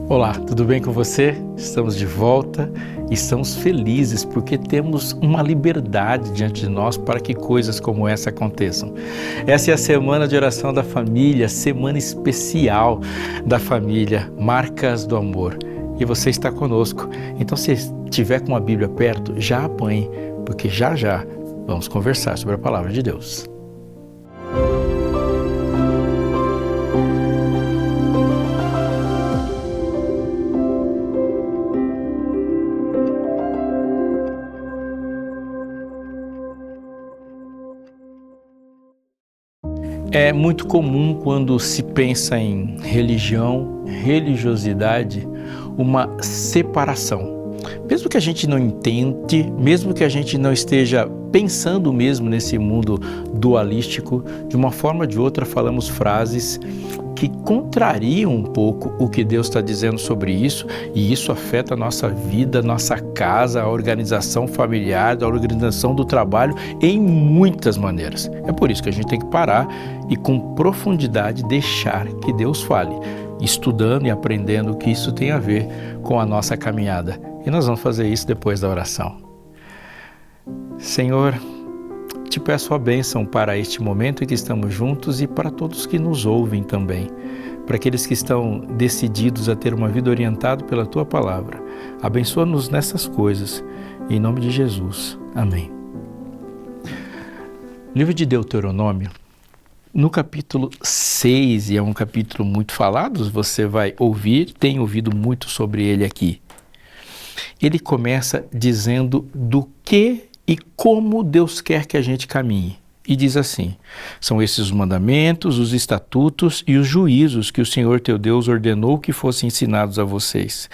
Olá, tudo bem com você? Estamos de volta e estamos felizes porque temos uma liberdade diante de nós para que coisas como essa aconteçam. Essa é a Semana de Oração da Família, semana especial da família, Marcas do Amor. E você está conosco. Então, se estiver com a Bíblia perto, já apanhe, porque já vamos conversar sobre a Palavra de Deus. É muito comum quando se pensa em religião, religiosidade, uma separação. Mesmo que a gente não entende, mesmo que a gente não esteja pensando mesmo nesse mundo dualístico, de uma forma ou de outra falamos frases que contrariam um pouco o que Deus está dizendo sobre isso, e isso afeta a nossa vida, nossa casa, a organização familiar, a organização do trabalho, em muitas maneiras. É por isso que a gente tem que parar e com profundidade deixar que Deus fale, estudando e aprendendo o que isso tem a ver com a nossa caminhada. E nós vamos fazer isso depois da oração. Senhor, te peço a bênção para este momento em que estamos juntos e para todos que nos ouvem também, para aqueles que estão decididos a ter uma vida orientada pela Tua Palavra. Abençoa-nos nessas coisas, em nome de Jesus. Amém. Livro de Deuteronômio, no capítulo 6, e é um capítulo muito falado, você vai ouvir, tem ouvido muito sobre ele aqui. Ele começa dizendo do que e como Deus quer que a gente caminhe. E diz assim: são esses os mandamentos, os estatutos e os juízos que o Senhor teu Deus ordenou que fossem ensinados a vocês,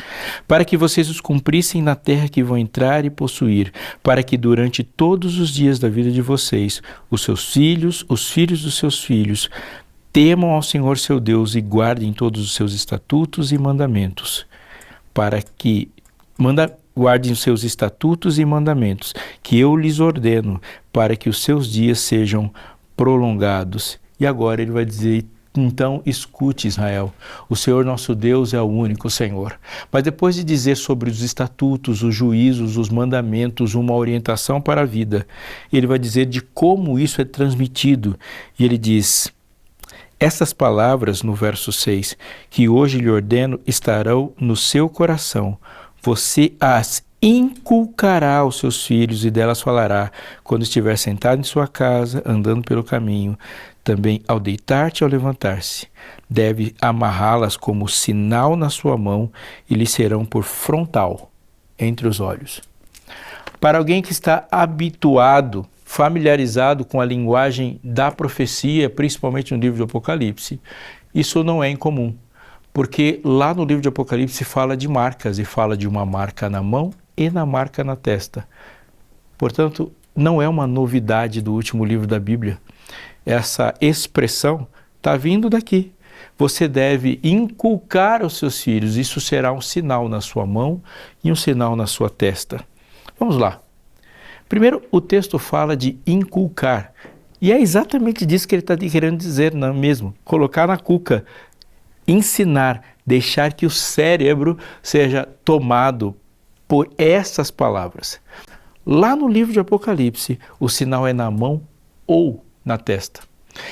para que vocês os cumprissem na terra que vão entrar e possuir, para que durante todos os dias da vida de vocês, os seus filhos, os filhos dos seus filhos, temam ao Senhor seu Deus e guardem todos os seus estatutos e mandamentos, para que guardem os seus estatutos e mandamentos, que eu lhes ordeno, para que os seus dias sejam prolongados. E agora ele vai dizer: então escute, Israel, o Senhor nosso Deus é o único Senhor. Mas depois de dizer sobre os estatutos, os juízos, os mandamentos, uma orientação para a vida, ele vai dizer de como isso é transmitido. E ele diz: essas palavras, no verso 6, que hoje lhe ordeno, estarão no seu coração. Você as inculcará aos seus filhos e delas falará quando estiver sentado em sua casa, andando pelo caminho, também ao deitar-te e ao levantar-se. Deve amarrá-las como sinal na sua mão e lhe serão por frontal entre os olhos. Para alguém que está habituado, familiarizado com a linguagem da profecia, principalmente no livro do Apocalipse, isso não é incomum. Porque lá no livro de Apocalipse fala de marcas, e fala de uma marca na mão e na marca na testa. Portanto, não é uma novidade do último livro da Bíblia. Essa expressão está vindo daqui. Você deve inculcar aos seus filhos, isso será um sinal na sua mão e um sinal na sua testa. Vamos lá. Primeiro, o texto fala de inculcar. E é exatamente disso que ele está querendo dizer, não é mesmo? Colocar na cuca. Ensinar, deixar que o cérebro seja tomado por essas palavras. Lá no livro de Apocalipse, o sinal é na mão ou na testa.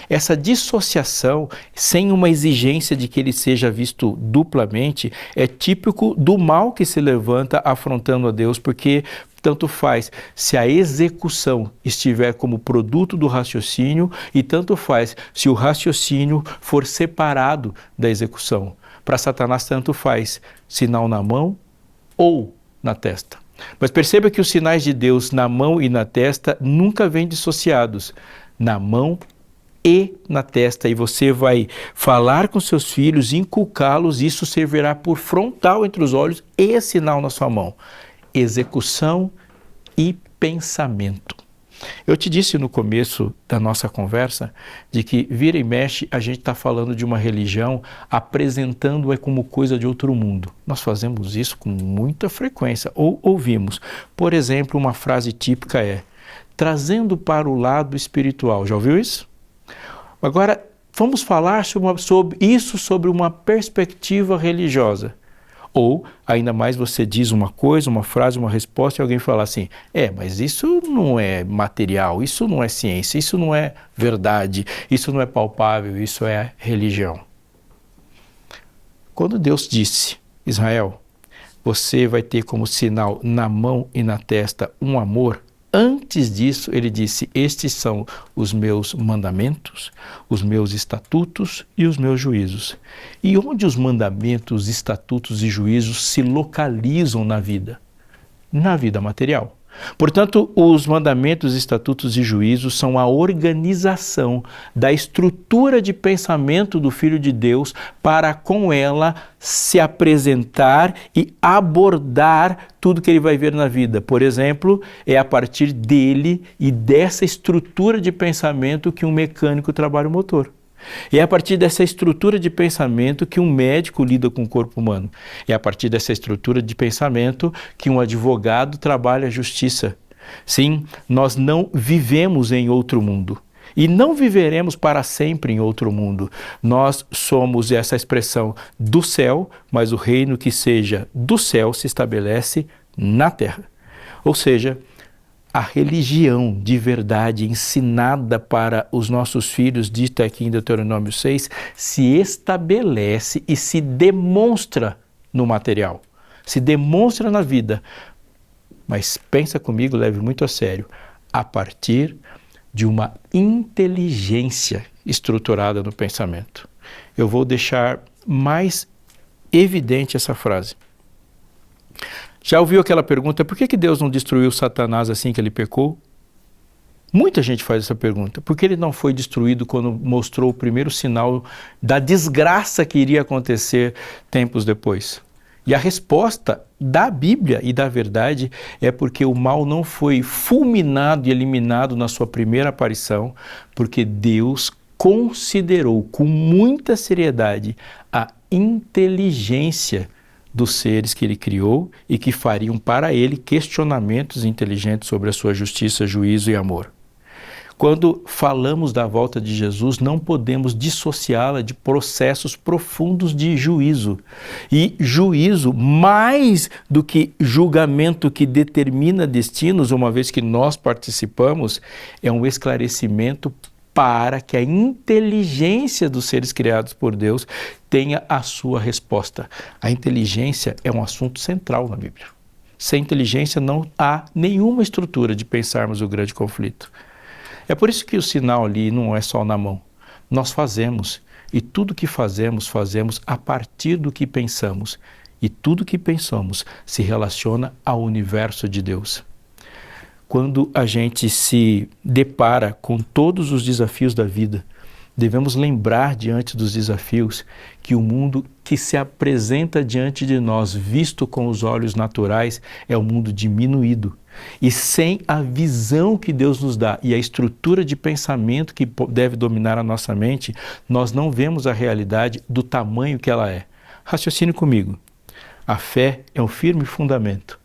Essa dissociação, sem uma exigência de que ele seja visto duplamente, é típico do mal que se levanta afrontando a Deus, porque tanto faz se a execução estiver como produto do raciocínio e tanto faz se o raciocínio for separado da execução. Para Satanás, tanto faz sinal na mão ou na testa. Mas perceba que os sinais de Deus na mão e na testa nunca vêm dissociados. Na mão e na testa, e você vai falar com seus filhos, inculcá-los, isso servirá por frontal entre os olhos e sinal na sua mão. Execução e pensamento. Eu te disse no começo da nossa conversa de que vira e mexe a gente está falando de uma religião apresentando-a como coisa de outro mundo. Nós fazemos isso com muita frequência, ou ouvimos. Por exemplo, uma frase típica é: trazendo para o lado espiritual. Já ouviu isso? Agora, vamos falar sobre uma perspectiva religiosa. Ou, ainda mais, você diz uma coisa, uma frase, uma resposta e alguém fala assim, mas isso não é material, isso não é ciência, isso não é verdade, isso não é palpável, isso é religião. Quando Deus disse, Israel, você vai ter como sinal na mão e na testa um amor, antes disso, ele disse, estes são os meus mandamentos, os meus estatutos e os meus juízos. E onde os mandamentos, estatutos e juízos se localizam na vida? Na vida material. Portanto, os mandamentos, estatutos e juízos são a organização da estrutura de pensamento do Filho de Deus para com ela se apresentar e abordar tudo que ele vai ver na vida. Por exemplo, é a partir dele e dessa estrutura de pensamento que um mecânico trabalha o motor. É a partir dessa estrutura de pensamento que um médico lida com o corpo humano. É a partir dessa estrutura de pensamento que um advogado trabalha a justiça. Sim, nós não vivemos em outro mundo. E não viveremos para sempre em outro mundo. Nós somos essa expressão do céu, mas o reino que seja do céu se estabelece na terra. Ou seja, a religião de verdade ensinada para os nossos filhos, dita aqui em Deuteronômio 6, se estabelece e se demonstra no material, se demonstra na vida. Mas pensa comigo, leve muito a sério, a partir de uma inteligência estruturada no pensamento. Eu vou deixar mais evidente essa frase. Já ouviu aquela pergunta, por que Deus não destruiu Satanás assim que ele pecou? Muita gente faz essa pergunta. Por que ele não foi destruído quando mostrou o primeiro sinal da desgraça que iria acontecer tempos depois? E a resposta da Bíblia e da verdade é porque o mal não foi fulminado e eliminado na sua primeira aparição, porque Deus considerou com muita seriedade a inteligência dos seres que ele criou e que fariam para ele questionamentos inteligentes sobre a sua justiça, juízo e amor. Quando falamos da volta de Jesus, não podemos dissociá-la de processos profundos de juízo. E juízo, mais do que julgamento que determina destinos, uma vez que nós participamos, é um esclarecimento para que a inteligência dos seres criados por Deus tenha a sua resposta. A inteligência é um assunto central na Bíblia. Sem inteligência não há nenhuma estrutura de pensarmos o grande conflito. É por isso que o sinal ali não é só na mão. Nós fazemos, e tudo que fazemos, fazemos a partir do que pensamos. E tudo que pensamos se relaciona ao universo de Deus. Quando a gente se depara com todos os desafios da vida, devemos lembrar diante dos desafios que o mundo que se apresenta diante de nós, visto com os olhos naturais, é um mundo diminuído. E sem a visão que Deus nos dá e a estrutura de pensamento que deve dominar a nossa mente, nós não vemos a realidade do tamanho que ela é. Raciocine comigo. A fé é um firme fundamento.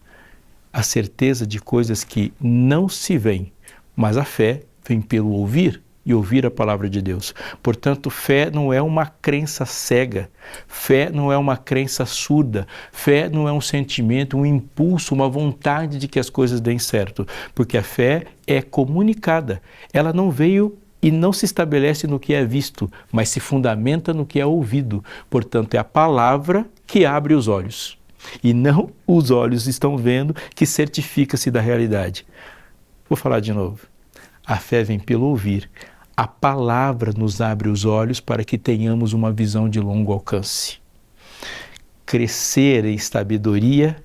A certeza de coisas que não se veem, mas a fé vem pelo ouvir e ouvir a palavra de Deus. Portanto, fé não é uma crença cega, fé não é uma crença surda, fé não é um sentimento, um impulso, uma vontade de que as coisas deem certo, porque a fé é comunicada, ela não veio e não se estabelece no que é visto, mas se fundamenta no que é ouvido. Portanto, é a palavra que abre os olhos. E não os olhos estão vendo que certifica-se da realidade. Vou falar de novo. A fé vem pelo ouvir. A palavra nos abre os olhos para que tenhamos uma visão de longo alcance. Crescer em sabedoria,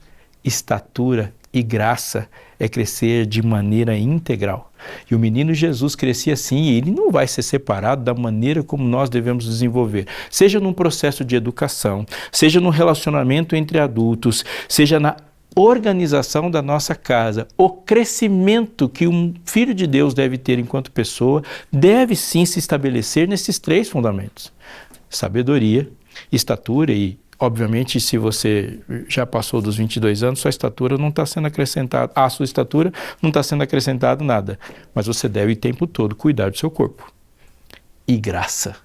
estatura e graça é crescer de maneira integral. E o menino Jesus crescia assim e ele não vai ser separado da maneira como nós devemos desenvolver. Seja num processo de educação, seja no relacionamento entre adultos, seja na organização da nossa casa. O crescimento que um filho de Deus deve ter enquanto pessoa deve sim se estabelecer nesses três fundamentos. Sabedoria, estatura e, obviamente, se você já passou dos 22 anos, sua estatura não está sendo acrescentada, à sua estatura não está sendo acrescentado nada, mas você deve o tempo todo cuidar do seu corpo. E graça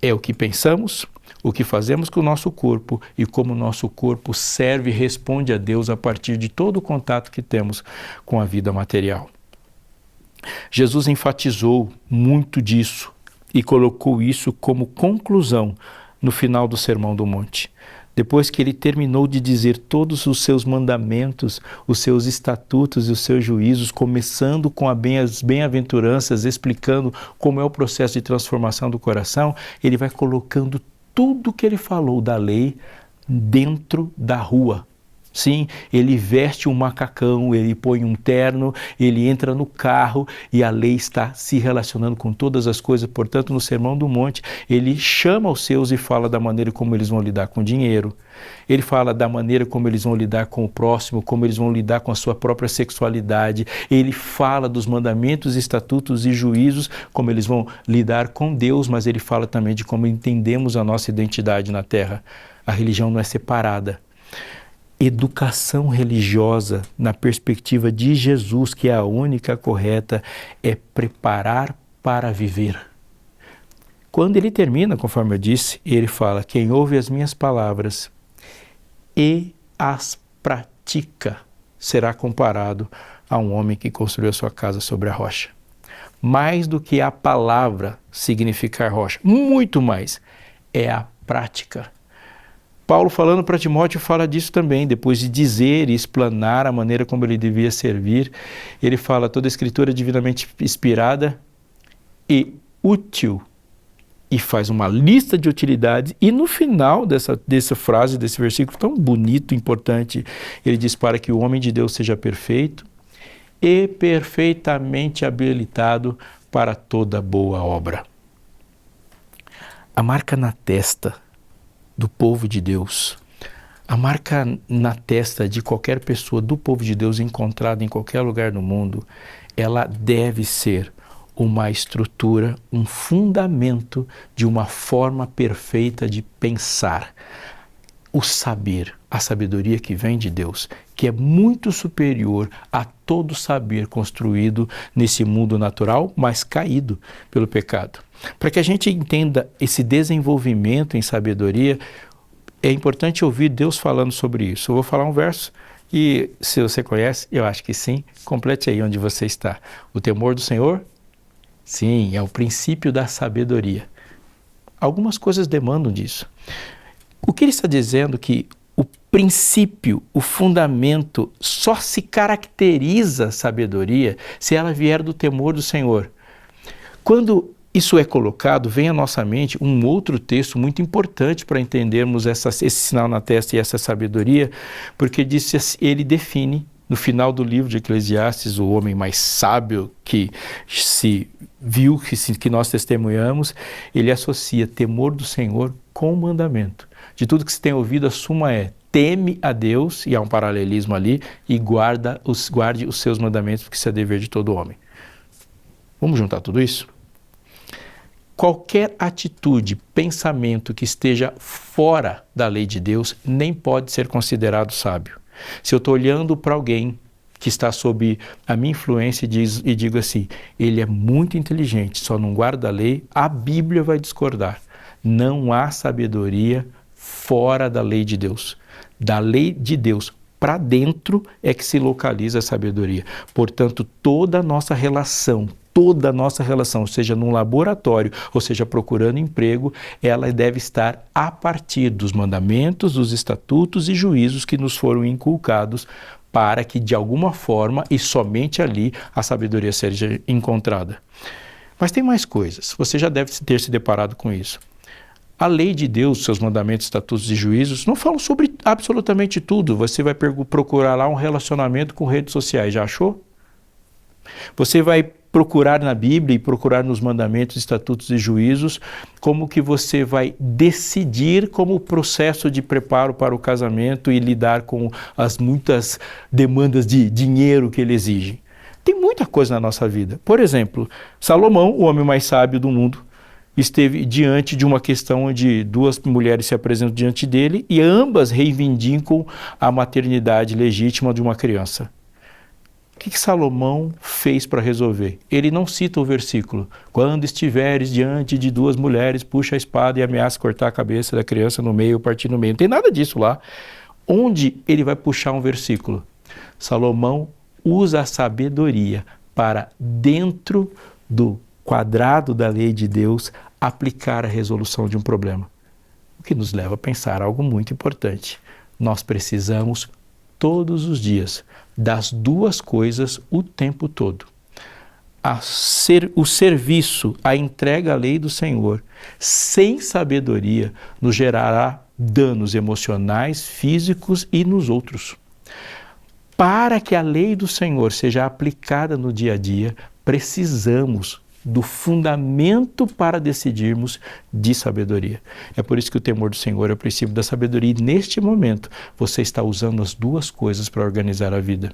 é o que pensamos, o que fazemos com o nosso corpo e como o nosso corpo serve e responde a Deus a partir de todo o contato que temos com a vida material. Jesus enfatizou muito disso e colocou isso como conclusão no final do Sermão do Monte. Depois que ele terminou de dizer todos os seus mandamentos, os seus estatutos e os seus juízos, começando com as bem-aventuranças, explicando como é o processo de transformação do coração, ele vai colocando tudo que ele falou da lei dentro da rua. Sim, ele veste um macacão, ele põe um terno, ele entra no carro e a lei está se relacionando com todas as coisas. Portanto, no Sermão do Monte, ele chama os seus e fala da maneira como eles vão lidar com o dinheiro. Ele fala da maneira como eles vão lidar com o próximo, como eles vão lidar com a sua própria sexualidade. Ele fala dos mandamentos, estatutos e juízos, como eles vão lidar com Deus, mas ele fala também de como entendemos a nossa identidade na Terra. A religião não é separada. Educação religiosa, na perspectiva de Jesus, que é a única correta, é preparar para viver. Quando ele termina, conforme eu disse, ele fala: quem ouve as minhas palavras e as pratica será comparado a um homem que construiu a sua casa sobre a rocha. Mais do que a palavra significar rocha, muito mais, é a prática. Paulo, falando para Timóteo, fala disso também. Depois de dizer e explanar a maneira como ele devia servir, ele fala: toda a escritura é divinamente inspirada e útil, e faz uma lista de utilidades, e no final dessa frase, desse versículo tão bonito, importante, ele diz: para que o homem de Deus seja perfeito e perfeitamente habilitado para toda boa obra. A marca na testa do povo de Deus, a marca na testa de qualquer pessoa do povo de Deus encontrada em qualquer lugar do mundo, ela deve ser uma estrutura, um fundamento de uma forma perfeita de pensar. O saber, a sabedoria que vem de Deus, que é muito superior a todo saber construído nesse mundo natural, mas caído pelo pecado. Para que a gente entenda esse desenvolvimento em sabedoria, é importante ouvir Deus falando sobre isso. Eu vou falar um verso e, se você conhece, eu acho que sim, complete aí onde você está. O temor do Senhor, sim, é o princípio da sabedoria. Algumas coisas demandam disso. O que ele está dizendo? Que o princípio, o fundamento, só se caracteriza sabedoria se ela vier do temor do Senhor. Quando isso é colocado, vem à nossa mente um outro texto muito importante para entendermos esse sinal na testa e essa sabedoria, porque ele define, no final do livro de Eclesiastes, o homem mais sábio que se viu, que nós testemunhamos, ele associa temor do Senhor com o mandamento. De tudo que se tem ouvido, a suma é: teme a Deus, e há um paralelismo ali, e guarde os seus mandamentos, porque isso é dever de todo homem. Vamos juntar tudo isso? Qualquer atitude, pensamento que esteja fora da lei de Deus nem pode ser considerado sábio. Se eu estou olhando para alguém que está sob a minha influência e digo assim: ele é muito inteligente, só não guarda a lei, a Bíblia vai discordar. Não há sabedoria fora da lei de Deus. Da lei de Deus para dentro é que se localiza a sabedoria. Portanto, toda a nossa relação, seja num laboratório ou seja procurando emprego, ela deve estar a partir dos mandamentos, dos estatutos e juízos que nos foram inculcados, para que de alguma forma e somente ali a sabedoria seja encontrada. Mas tem mais coisas, você já deve ter se deparado com isso. A lei de Deus, seus mandamentos, estatutos e juízos, não falam sobre absolutamente tudo. Você vai procurar lá um relacionamento com redes sociais, já achou? Você vai procurar na Bíblia e procurar nos mandamentos, estatutos e juízos como que você vai decidir como o processo de preparo para o casamento e lidar com as muitas demandas de dinheiro que ele exige. Tem muita coisa na nossa vida. Por exemplo, Salomão, o homem mais sábio do mundo, esteve diante de uma questão onde duas mulheres se apresentam diante dele e ambas reivindicam a maternidade legítima de uma criança. O que Salomão fez para resolver? Ele não cita o versículo: quando estiveres diante de duas mulheres, puxa a espada e ameaça cortar a cabeça da criança no meio, partir no meio. Não tem nada disso lá. Onde ele vai puxar um versículo? Salomão usa a sabedoria para, dentro do quadrado da lei de Deus, aplicar a resolução de um problema. O que nos leva a pensar algo muito importante. Nós precisamos, todos os dias, das duas coisas o tempo todo. O serviço, a entrega à lei do Senhor, sem sabedoria, nos gerará danos emocionais, físicos e nos outros. Para que a lei do Senhor seja aplicada no dia a dia, precisamos do fundamento para decidirmos de sabedoria. É por isso que o temor do Senhor é o princípio da sabedoria. E neste momento, você está usando as duas coisas para organizar a vida.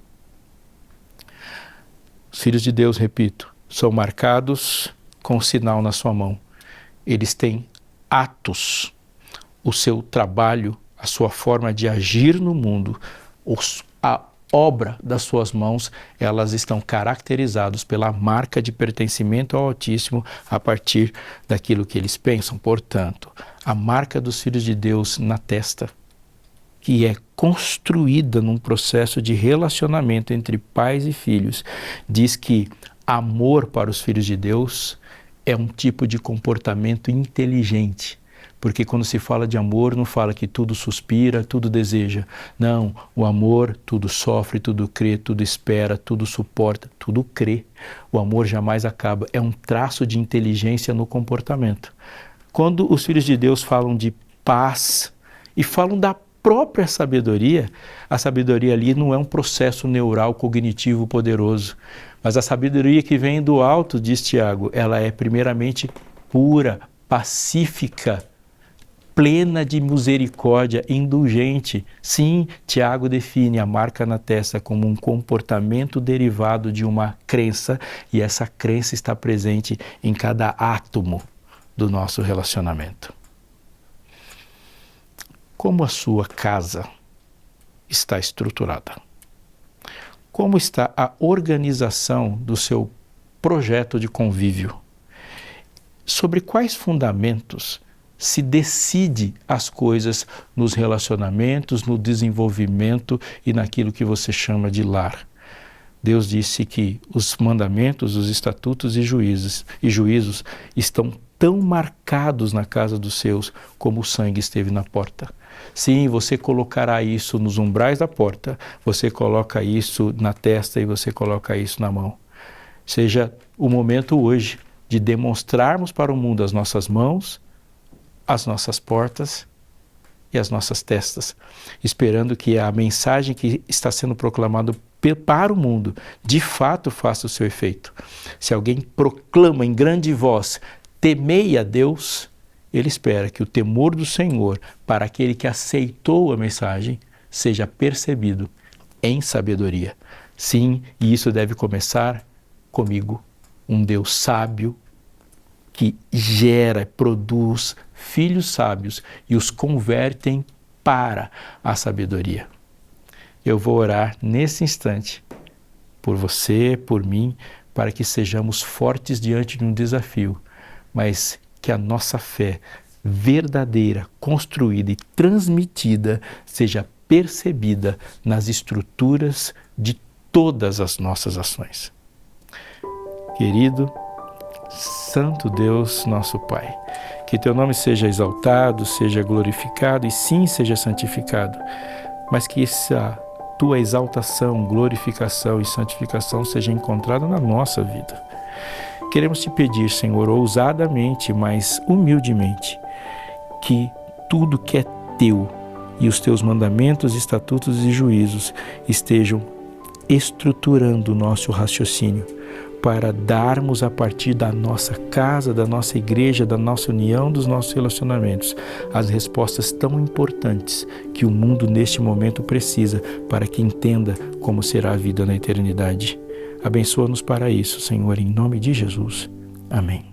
Os filhos de Deus, repito, são marcados com um sinal na sua mão. Eles têm atos. O seu trabalho, a sua forma de agir no mundo, a obra das suas mãos, elas estão caracterizados pela marca de pertencimento ao Altíssimo a partir daquilo que eles pensam. Portanto, a marca dos filhos de Deus na testa, que é construída num processo de relacionamento entre pais e filhos, diz que amor para os filhos de Deus é um tipo de comportamento inteligente. Porque quando se fala de amor, não fala que tudo suspira, tudo deseja. Não, o amor tudo sofre, tudo crê, tudo espera, tudo suporta, tudo crê. O amor jamais acaba. É um traço de inteligência no comportamento. Quando os filhos de Deus falam de paz e falam da própria sabedoria, a sabedoria ali não é um processo neural cognitivo poderoso, mas a sabedoria que vem do alto, diz Tiago, ela é primeiramente pura, pacífica, plena de misericórdia, indulgente. Sim, Tiago define a marca na testa como um comportamento derivado de uma crença, e essa crença está presente em cada átomo do nosso relacionamento. Como a sua casa está estruturada? Como está a organização do seu projeto de convívio? Sobre quais fundamentos se decide as coisas nos relacionamentos, no desenvolvimento e naquilo que você chama de lar? Deus disse que os mandamentos, os estatutos e juízos estão tão marcados na casa dos seus como o sangue esteve na porta. Sim, você colocará isso nos umbrais da porta, você coloca isso na testa e você coloca isso na mão. Seja o momento hoje de demonstrarmos para o mundo as nossas mãos, as nossas portas e as nossas testas, esperando que a mensagem que está sendo proclamada para o mundo de fato faça o seu efeito. Se alguém proclama em grande voz, temei a Deus, ele espera que o temor do Senhor para aquele que aceitou a mensagem seja percebido em sabedoria. Sim, e isso deve começar comigo, um Deus sábio que gera, produz filhos sábios e os convertem para a sabedoria. Eu vou orar nesse instante por você, por mim, para que sejamos fortes diante de um desafio, mas que a nossa fé verdadeira, construída e transmitida seja percebida nas estruturas de todas as nossas ações. Querido, Santo Deus, nosso Pai, que Teu nome seja exaltado, seja glorificado e sim seja santificado, mas que essa Tua exaltação, glorificação e santificação seja encontrada na nossa vida. Queremos Te pedir, Senhor, ousadamente, mas humildemente, que tudo que é Teu e os Teus mandamentos, estatutos e juízos estejam estruturando o nosso raciocínio, para darmos a partir da nossa casa, da nossa igreja, da nossa união, dos nossos relacionamentos, as respostas tão importantes que o mundo neste momento precisa para que entenda como será a vida na eternidade. Abençoa-nos para isso, Senhor, em nome de Jesus. Amém.